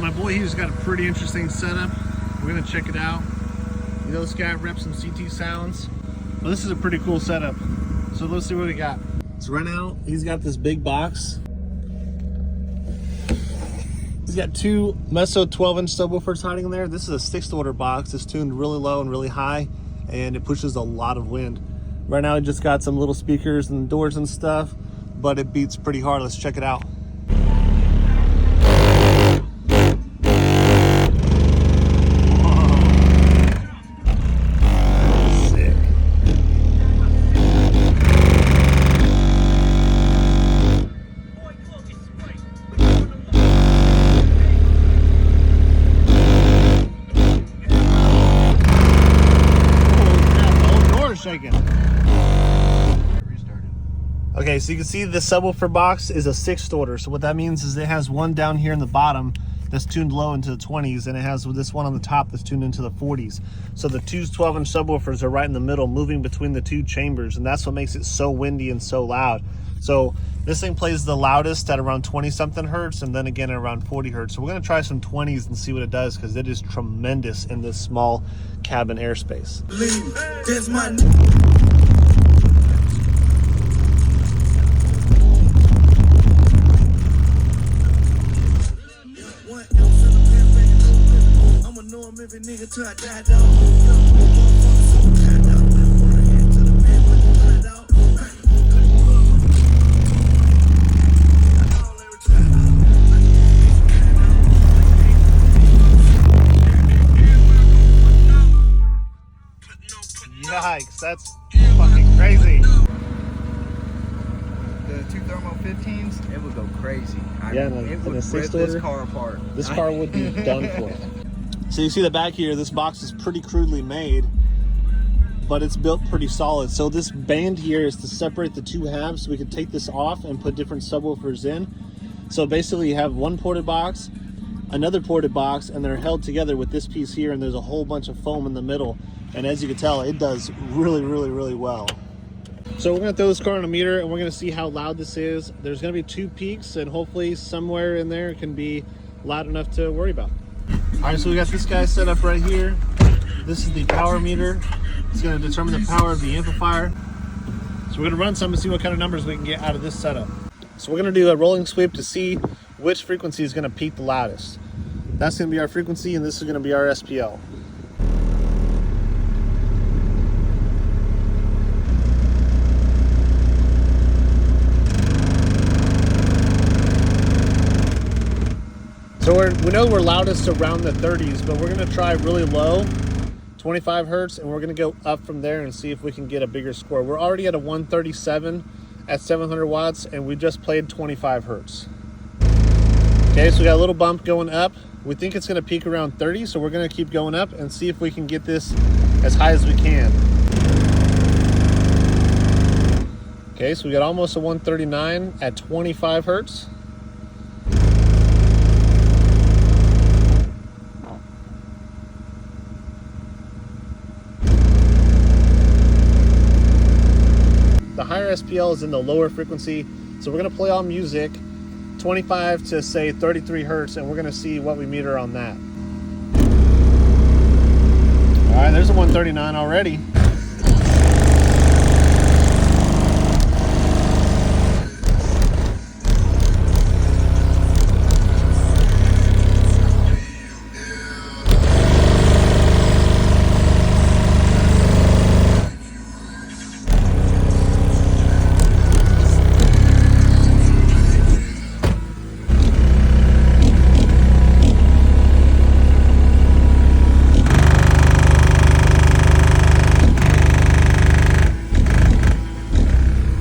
my boy here's got a pretty interesting setup. We're gonna check it out. You know, this guy reps some CT sounds. Well, this is a pretty cool setup. So let's see what we got. So right now, he's got this big box. He's got two Meso 12-inch subwoofers hiding in there. This is a 6th order box. It's tuned really low and really high, and it pushes a lot of wind. Right now, it just got some little speakers and doors and stuff, but it beats pretty hard. Let's check it out. Shaking. Okay, so you can see the subwoofer box is a 6th order. So what that means is it has one down here in the bottom that's tuned low into the 20s, and it has this one on the top that's tuned into the 40s. So the two 12-inch subwoofers are right in the middle, moving between the two chambers, and that's what makes it so windy and so loud. So this thing plays the loudest at around 20-something hertz, and then again at around 40 hertz. So we're gonna try some 20s and see what it does, because it is tremendous in this small cabin airspace. Yikes, that's fucking crazy. The two Thermo 15s, it would go crazy. Yeah, it would rip this car apart. This car would be done for. So you see the back here, this box is pretty crudely made, but it's built pretty solid. So this band here is to separate the two halves, so we can take this off and put different subwoofers in. So basically you have one ported box, another ported box, and they're held together with this piece here, and there's a whole bunch of foam in the middle. And as you can tell, it does really, really, really well. So we're gonna throw this car on a meter, and we're gonna see how loud this is. There's gonna be 2 peaks, and hopefully somewhere in there it can be loud enough to worry about. All right, so we got this guy set up right here. This is the power meter. It's gonna determine the power of the amplifier. So we're gonna run some and see what kind of numbers we can get out of this setup. So we're gonna do a rolling sweep to see which frequency is gonna peak the loudest. That's gonna be our frequency, and this is gonna be our SPL. So we know we're loudest around the 30s, but we're gonna try really low, 25 hertz, and we're gonna go up from there and see if we can get a bigger score. We're already at a 137 at 700 watts, and we just played 25 hertz. Okay, so we got a little bump going up. We think it's gonna peak around 30, so we're gonna keep going up and see if we can get this as high as we can. Okay, so we got almost a 139 at 25 hertz. The higher SPL is in the lower frequency, so we're gonna play all music, 25 to say 33 hertz, and we're gonna see what we meter on that. All right, there's a 139 already.